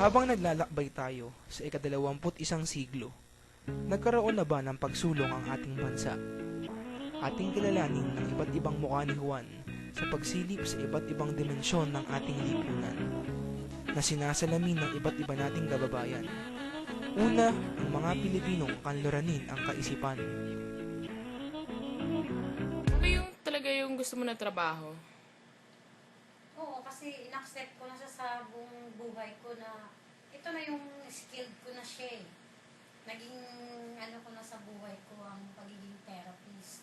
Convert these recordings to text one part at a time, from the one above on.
Habang naglalakbay tayo sa ika-21 siglo, nagkaroon na ba ng pagsulong ang ating bansa? Ating kilalanin ng iba't ibang mukha ni Juan sa pagsilip sa iba't ibang dimensyon ng ating lipunan na sinasalamin ng iba't iba nating kababayan. Una, ang mga Pilipinong kanluranin ang kaisipan. Ano ba yung talaga yung gusto mo na trabaho? Oo, kasi in-accept ko na siya sa buong buhay ko na ito na yung skilled ko na siya eh. Naging ano ko na sa buhay ko ang pagiging therapist.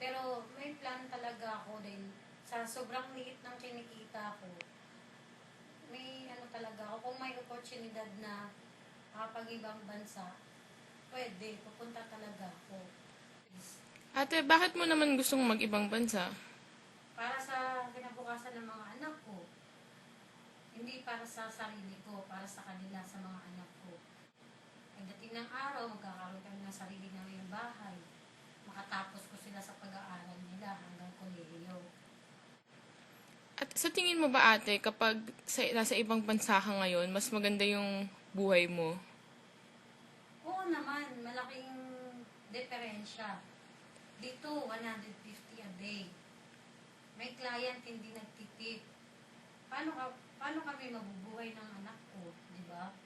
Pero may plan talaga ako din. Sa sobrang liit ng kinikita ko, may ano talaga ako. Kung may oportunidad na pag-ibang bansa, pwede, pupunta talaga ako. Ate, bakit mo naman gustong mag-ibang bansa? Para sa kinabukasan ng mga anak ko. Hindi para sa sarili ko, para sa kanila, sa mga anak ko. Pagdating ng araw, magkakaroon kami ng sarili ng bahay. Makatapos ko sila sa pag-aaral nila hanggang kolehiyo. At sa tingin mo ba ate, kapag nasa ibang bansa ka ngayon, mas maganda yung buhay mo? Oo naman, malaking diferensya. Dito, 150 a day. May client hindi nagtitip. Paano kami mabubuhay ng anak ko, di ba?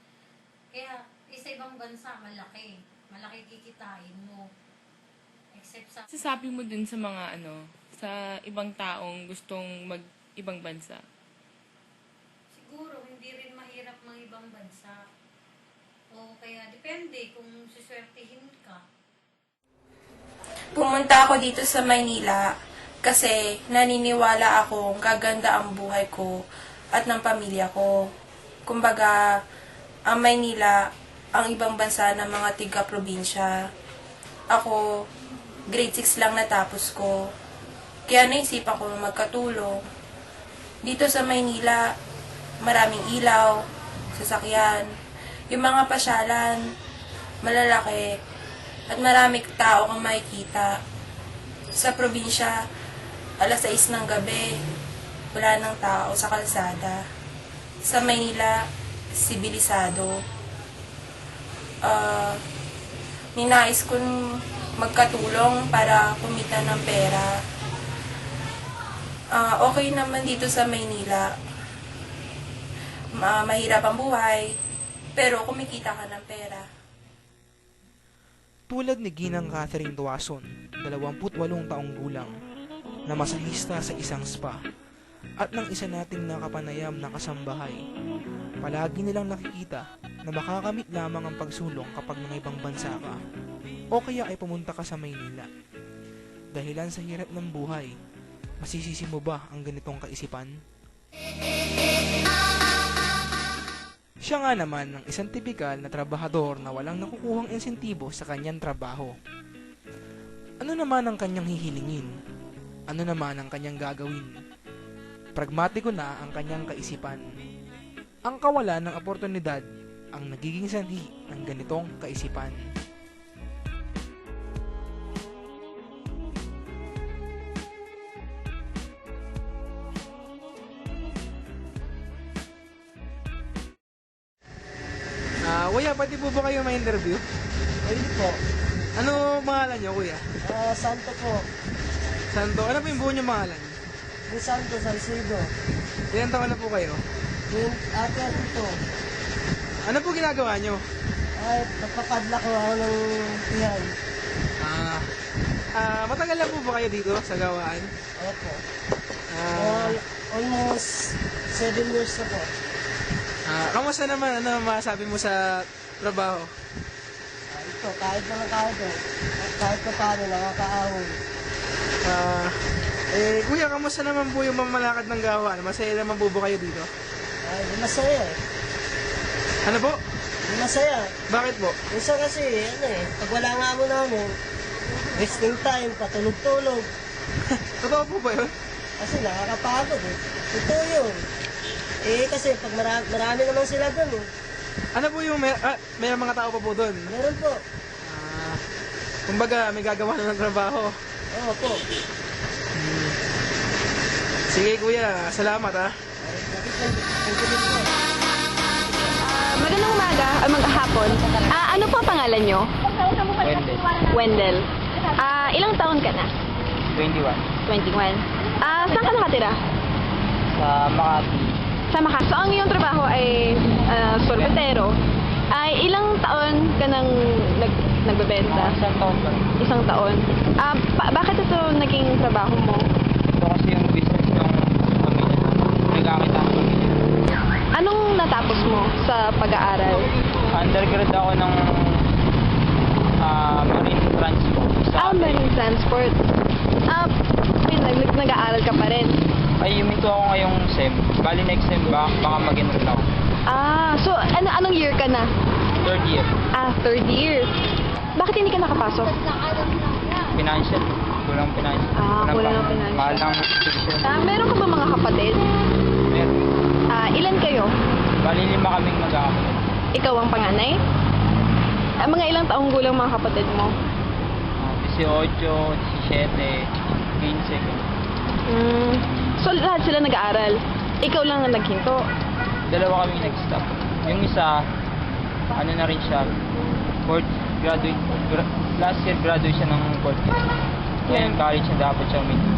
Kaya, sa ibang bansa, malaki. Malaki kikitain mo. Except sa... Sasabi mo din sa mga sa ibang taong gustong mag-ibang bansa? Siguro, hindi rin mahirap mga ibang bansa. O kaya, depende kung suswertihin ka. Pumunta ako dito sa Maynila kasi naniniwala akong gaganda ang buhay ko at ng pamilya ko. Kumbaga, ang Maynila, ang ibang bansa ng mga tiga-probinsya. Ako, grade 6 lang natapos ko. Kaya naisipan ko magkatulong. Dito sa Maynila, maraming ilaw, sasakyan, yung mga pasyalan, malalaki, at maraming tao kang makikita. Sa probinsya, alas 6 ng gabi, wala nang tao sa kalsada. Sa Maynila, sibilisado. Ninais kong magkatulong para kumita ng pera. Okay naman dito sa Maynila. Mahirap ang buhay, pero kumikita ka ng pera. Tulad ni Ginang Catherine Duason, 28 taong gulang, na masahista sa isang spa, at ng isa nating nakapanayam na kasambahay, palagi nilang nakikita na makakamit lamang ang pagsulong kapag mga ibang bansa ka, o kaya ay pumunta ka sa Maynila. Dahilan sa hirap ng buhay, masisisi mo ba ang ganitong kaisipan? Siya nga naman ang isang tipikal na trabahador na walang nakukuhang insentibo sa kanyang trabaho. Ano naman ang kanyang hihilingin? Ano naman ang kanyang gagawin? Pragmatiko na ang kanyang kaisipan. Ang kawalan ng oportunidad ang nagiging sanhi ng ganitong kaisipan. Kuya, pati po ba kayo may interview? Ayun po. Ano pangalan niyo, kuya? Santo po. Santo, ano po yung buo niyo pangalan? Yung Santo Salcedo. Ilan taon na po kayo? Yung ate po. Ano po ginagawa niyo? Ay, nagpapadla ko ako ng tiyan. Matagal na po ba kayo dito sa gawaan? Opo. Ah, Almost 7 years na po. Kamusta naman? Ano masabi mo sa trabaho? Ito, kahit na kahit eh. Kahit pa paano, nakakaahon. Kuya, kamusta naman po yung mamalakad ng gawaan? Masaya naman po ba kayo dito? Ay, di masaya eh. Ano po? Di masaya. Bakit po? Minsan kasi, pag wala nga mo namin, wasting time, patulog-tulog. Totoo po ba yun? Kasi nakakapagod eh. Ito yun. Kasi pag marami naman sila doon eh. Ano po yung may mga tao pa po doon? Meron po. Kumbaga, may gagawa na ng trabaho. Oo po. Sige kuya, salamat ha. Thank you po. Magandang umaga, maghapon. Ano po ang pangalan nyo? Wendell. Wendell. Ilang taon ka na? 21. 21. Saan ka nakatira? Sa Makati. Sa Makati. So, ang iyong trabaho ay sorbetero. Ay, ilang taon ka nang nagbebenta? Isang taon ba? Isang taon. Bakit ito naging trabaho mo? Ito kasi yung business ng pamilya na. Nagkakita ang pamilya. Anong natapos mo sa pag-aaral? Undergrad ako ng marine transport. Marine transport. Nag-aaral ka pa rin. Ay, huminto ako ngayong SEM. Bali next SEM baka mag-enroll ako. So anong year ka na? Third year. Third year. Bakit hindi ka nakapasok? Financial. Kulang financial. Kulang ng financial. Mahal ng tuition. Meron ka ba mga kapatid? Meron. Ilan kayo? Bali 5 kaming magkakapatid. Ikaw ang panganay? Mga ilang taong gulang mga kapatid mo? 18, 17, 15. So lahat sila nag-aaral? Ikaw lang ang naghinto? Dalawa kami nag-stop. Yung isa, ano na rin siya, last year graduate siya ng fourth year. Ngayon college na dapat siya uminto.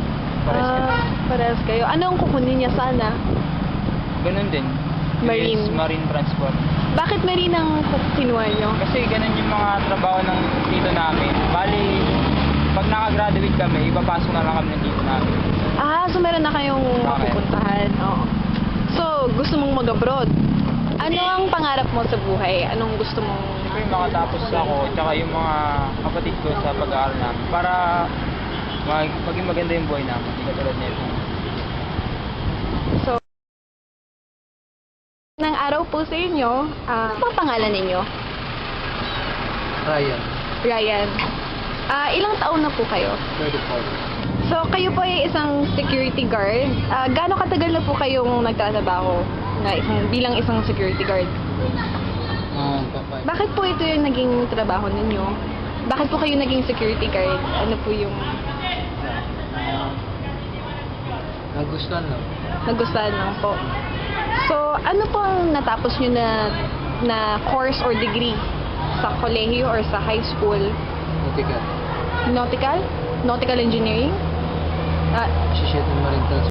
Parehas kayo. Ano ang kukunin niya sana? Ganun din. Marine. US Marine Transport. Bakit marine ang kinuha niyo? Kasi ganun yung mga trabaho ng tito namin. Bali, pag nakagraduate kami, ipapasok na lang kami ng tito namin. So meron na kayong Okay. mapupuntahan. Oo. So, gusto mong mag-abroad. Ano ang pangarap mo sa buhay? Anong gusto mong... Siyempre makatapos ako, tsaka yung mga kapatid ko sa pag-aaral namin. Para maging maganda yung buhay namin. Hindi katulad nito. So, ng araw po sa inyo, ano pang pangalan ninyo? Ryan, Ryan. Ilang taon na po kayo? 34. So, kayo po ay isang security guard. Gaano katagal na po kayong nagtatrabaho bilang isang security guard? Bakit po ito yung naging trabaho ninyo? Bakit po kayo naging security guard? Ano po yung... Nagustuhan lang. Nagustuhan lang po. So, ano po ang natapos nyo na course or degree sa kolehiyo or sa high school? Nautical. Nautical? Nautical engineering? Associate in Marine Transport.